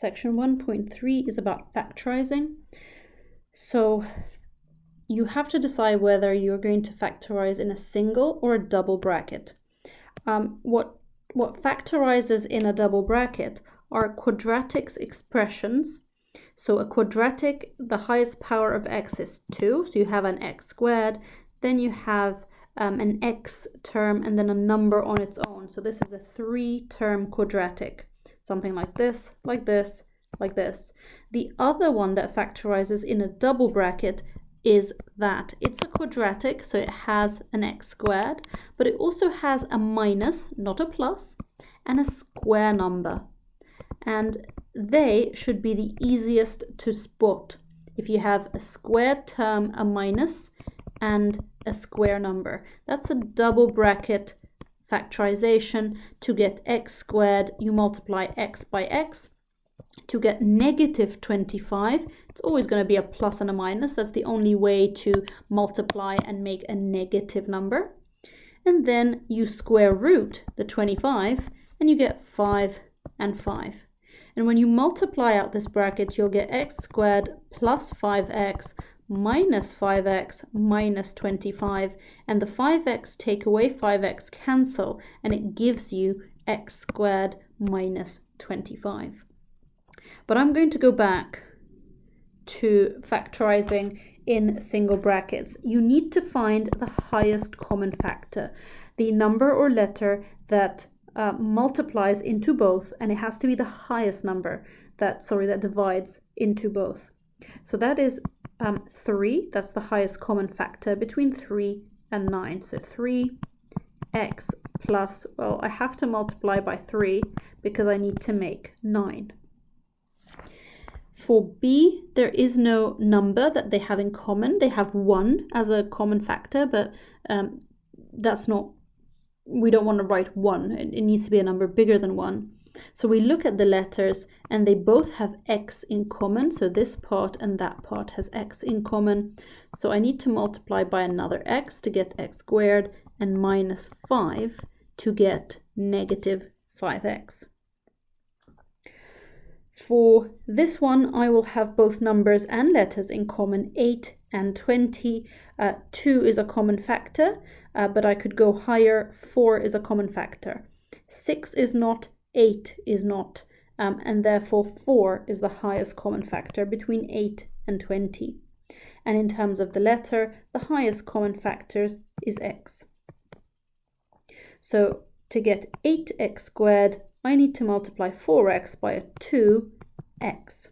Section 1.3 is about factorizing. So you have to decide whether you're going to factorize in a single or a double bracket. What factorizes in a double bracket are quadratic expressions. So a quadratic, the highest power of x is 2, so you have an x squared, then you have an x term and then a number on its own. So this is a 3-term quadratic, something like this, like this, like this. The other one that factorizes in a double bracket is that it's a quadratic, so it has an x squared, but it also has a minus, not a plus, and a square number. And they should be the easiest to spot if you have a squared term, a minus, and a square number. That's a double bracket factorization. To get x squared, you multiply x by x. To get negative 25, it's always going to be a plus and a minus. That's the only way to multiply and make a negative number. And then you square root the 25 and you get 5 and 5. And when you multiply out this bracket, you'll get x squared plus 5x minus 5x minus 25. And the 5x take away 5x cancel, and it gives you x squared minus 25. But I'm going to go back to factorizing in single brackets. You need to find the highest common factor, the number or letter that multiplies into both, and it has to be the highest number that divides into both. So that is 3. That's the highest common factor between 3 and 9. So 3x plus, well, I have to multiply by 3 because I need to make 9. For B, there is no number that they have in common. They have 1 as a common factor, but that's not, we don't want to write 1. It needs to be a number bigger than 1. So we look at the letters and they both have x in common. So this part and that part has x in common. So I need to multiply by another x to get x squared and minus 5 to get negative 5x. For this one, I will have both numbers and letters in common, 8 and 20. 2 is a common factor, but I could go higher. 4 is a common factor. 6 is not, 8 is not, and therefore 4 is the highest common factor between 8 and 20. And in terms of the letter, the highest common factors is x. So to get 8x squared, I need to multiply 4x by a 2x.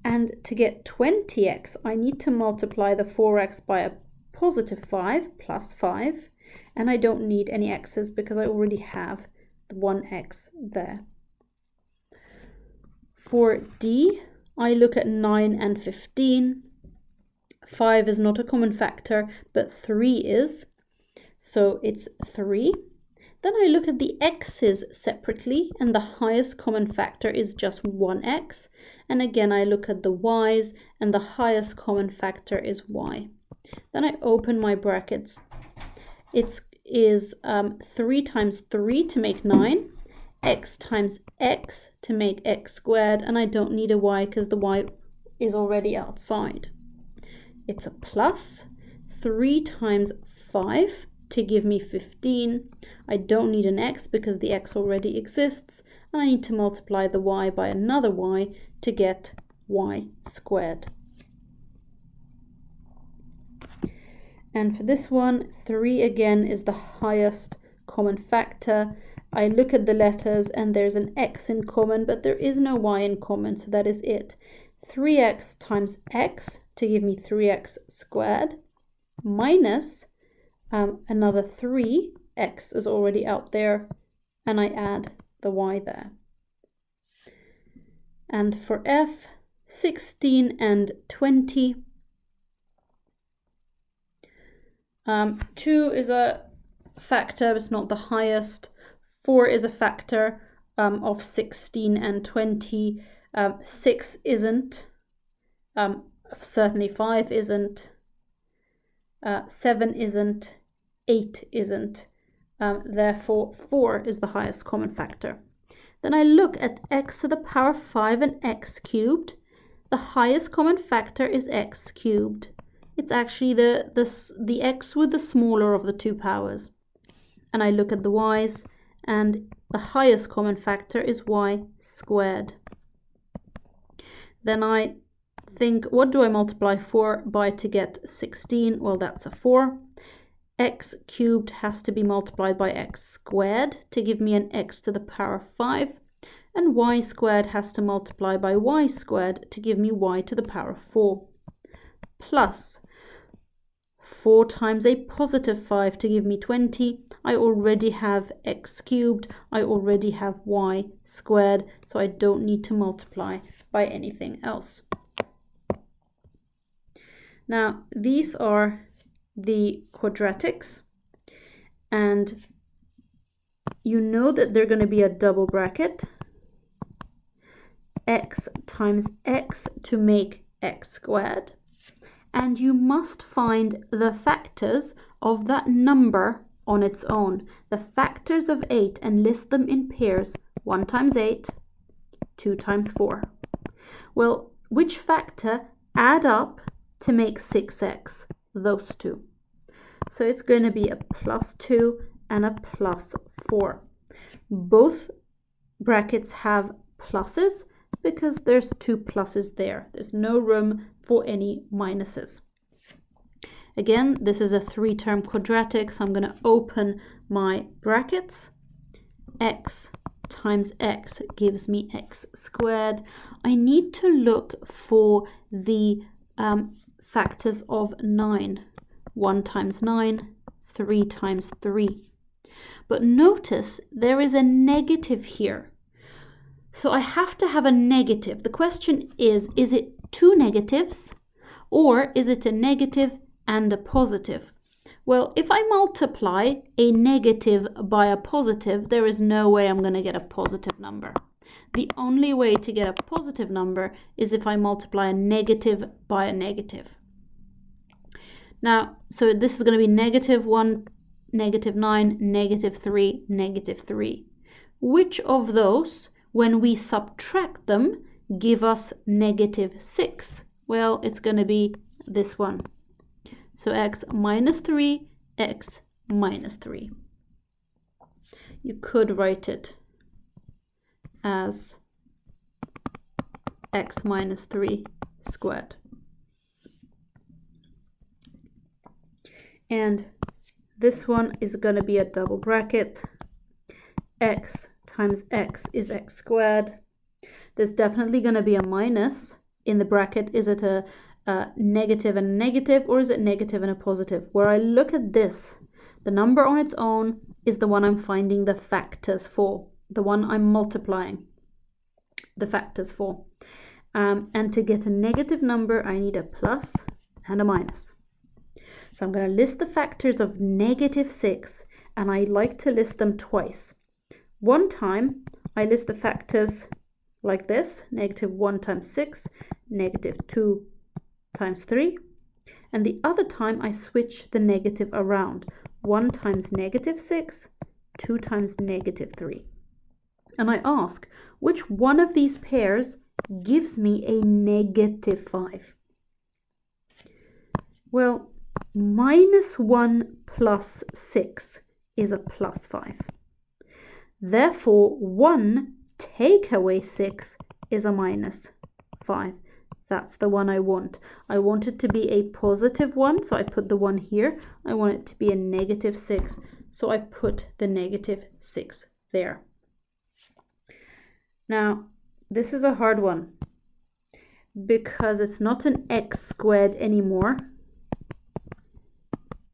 And to get 20x, I need to multiply the 4x by a positive 5 plus 5. And I don't need any x's because I already have the 1x there. For D, I look at 9 and 15. 5 is not a common factor, but 3 is. So it's 3. Then I look at the x's separately, and the highest common factor is just 1x. And again, I look at the y's, and the highest common factor is y. Then I open my brackets. It is 3 times 3 to make 9, x times x to make x squared, and I don't need a y because the y is already outside. It's a plus 3 times 5 to give me 15. I don't need an x because the x already exists, and I need to multiply the y by another y to get y squared. And for this one, 3 again is the highest common factor. I look at the letters and there's an x in common, but there is no y in common, so that is it. 3x times x to give me 3x squared minus another 3, x is already out there, and I add the y there. And for F, 16 and 20. 2 is a factor, it's not the highest. 4 is a factor of 16 and 20. 6 isn't. Certainly 5 isn't. 7 isn't. 8 isn't. Therefore, 4 is the highest common factor. Then I look at x to the power 5 and x cubed. The highest common factor is x cubed. It's actually the x with the smaller of the two powers. And I look at the y's, and the highest common factor is y squared. Then I think, what do I multiply 4 by to get 16? Well, that's a 4. X cubed has to be multiplied by x squared to give me an x to the power 5. And y squared has to multiply by y squared to give me y to the power 4. Plus 4 times a positive 5 to give me 20. I already have x cubed. I already have y squared. So I don't need to multiply by anything else. Now, these are the quadratics, and you know that they're going to be a double bracket, x times x to make x squared, and you must find the factors of that number on its own, the factors of 8, and list them in pairs. 1 times 8, 2 times 4. Well, which factor add up to make 6x? Those two. So it's going to be a +2 and a +4. Both brackets have pluses because there's 2 pluses there. There's no room for any minuses. Again, this is a 3-term quadratic, so I'm going to open my brackets. X times x gives me x squared. I need to look for the factors of 9. 1 times 9, 3 times 3. But notice there is a negative here. So I have to have a negative. The question is it 2 negatives or is it a negative and a positive? Well, if I multiply a negative by a positive, there is no way I'm going to get a positive number. The only way to get a positive number is if I multiply a negative by a negative. Now, so this is going to be -1, -9, -3, -3. Which of those, when we subtract them, give us -6? Well, it's going to be this one. So x minus 3, x minus 3. You could write it as x minus 3 squared. And this one is going to be a double bracket. X times x is x squared. There's definitely going to be a minus in the bracket. Is it a negative and a negative, or is it negative and a positive? Where I look at this, the number on its own is the one I'm finding the factors for, the one I'm multiplying the factors for. And to get a negative number, I need a plus and a minus. So I'm going to list the factors of -6, and I like to list them twice. One time, I list the factors like this: -1 times 6, -2 times 3. And the other time, I switch the negative around. 1 times -6, 2 times -3. And I ask, which one of these pairs gives me a -5? Well, -1 plus 6 is a +5. Therefore, 1 take away 6 is a -5. That's the one I want. I want it to be a positive 1, so I put the 1 here. I want it to be a -6, so I put the -6 there. Now, this is a hard one because it's not an x squared anymore.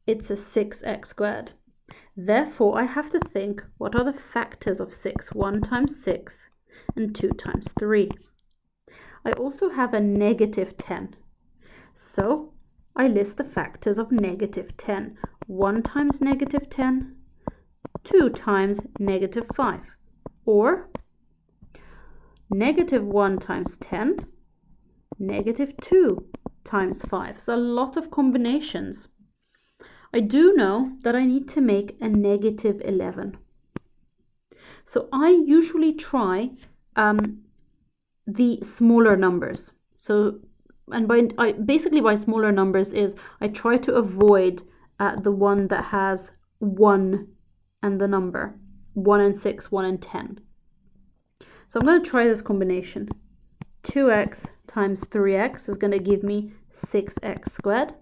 It's a 6x squared. Therefore, I have to think, what are the factors of 6? 1 times 6 and 2 times 3. I also have a -10. So I list the factors of -10. 1 times -10, 2 times -5. Or -1 times 10, -2 times 5. So a lot of combinations. I do know that I need to make a -11. So I usually try the smaller numbers. So, and basically by smaller numbers is I try to avoid the one that has 1 and the number 1 and 6, 1 and 10. So I'm going to try this combination. 2x times 3x is going to give me 6x squared.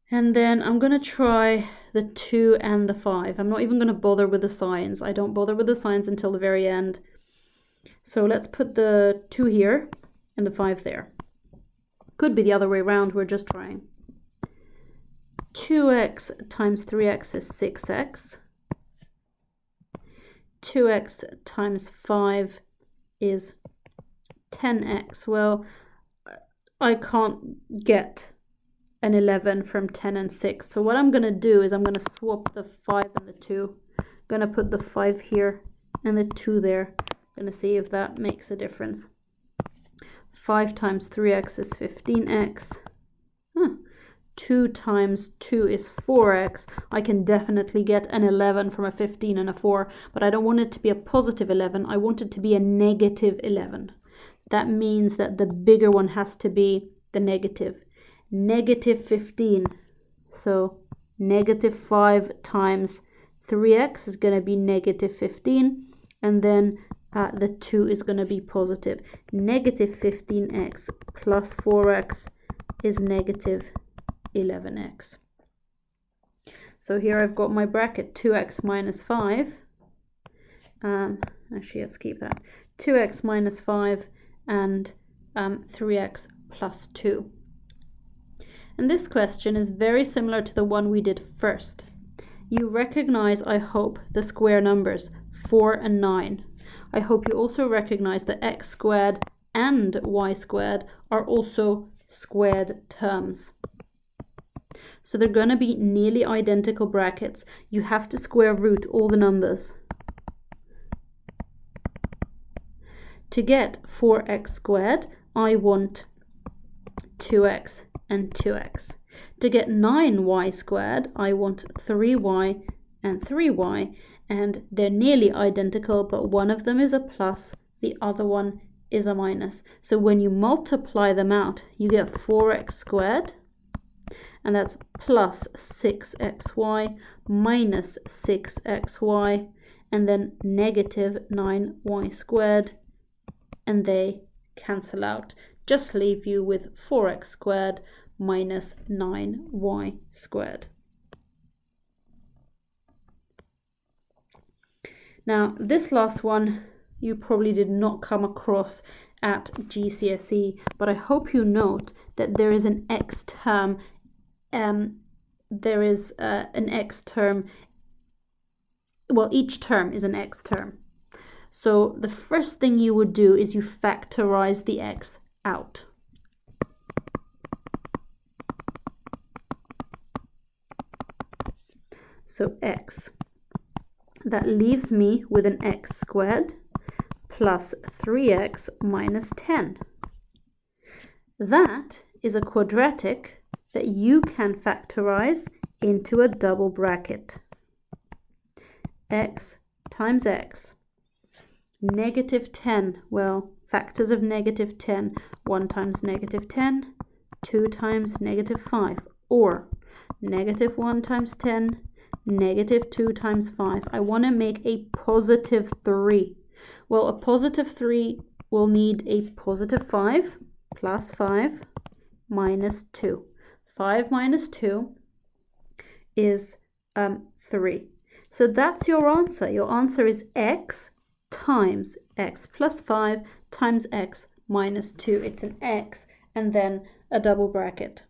And then I'm going to try the 2 and the 5. I'm not even going to bother with the signs. I don't bother with the signs until the very end. So let's put the 2 here and the 5 there. Could be the other way around, we're just trying. 2x times 3x is 6x. 2x times 5 is 10x. Well, I can't get an 11 from 10 and 6. So what I'm going to do is I'm going to swap the 5 and the 2. I'm going to put the 5 here and the 2 there. I'm going to see if that makes a difference. 5 times 3x is 15x. 2 times 2 is 4x. I can definitely get an 11 from a 15 and a 4, but I don't want it to be a positive 11. I want it to be a negative 11. That means that the bigger one has to be the negative. Negative 15. So negative 5 times 3x is going to be negative 15. And then the 2 is going to be positive. Negative 15x plus 4x is negative 11x. So here I've got my bracket 2x minus 5. Actually, let's keep that. 2x minus 5 and 3x plus 2. And this question is very similar to the one we did first. You recognize, I hope, the square numbers 4 and 9. I hope you also recognize that x squared and y squared are also squared terms. So they're going to be nearly identical brackets. You have to square root all the numbers. To get 4x squared, I want 2x and 2x. To get 9y squared, I want 3y and 3y. And they're nearly identical, but one of them is a plus, the other one is a minus. So when you multiply them out, you get 4x squared, and that's plus 6xy minus 6xy, and then negative 9y squared, and they cancel out. Just leave you with 4x squared minus 9y squared. Now, this last one you probably did not come across at GCSE, but I hope you note that there is an x term. There is an x term. Well, each term is an x term. So the first thing you would do is you factorize the x out. So x. That leaves me with an x squared plus 3x minus 10. That is a quadratic that you can factorize into a double bracket. X times x. Negative 10, well, factors of negative 10. 1 times negative 10, 2 times negative 5. Or negative 1 times 10, negative 2 times 5. I want to make a positive 3. Well, a positive 3 will need a positive 5 plus 5 minus 2. 5 minus 2 is 3. So that's your answer. Your answer is x times x plus 5 times x minus 2. It's an x and then a double bracket.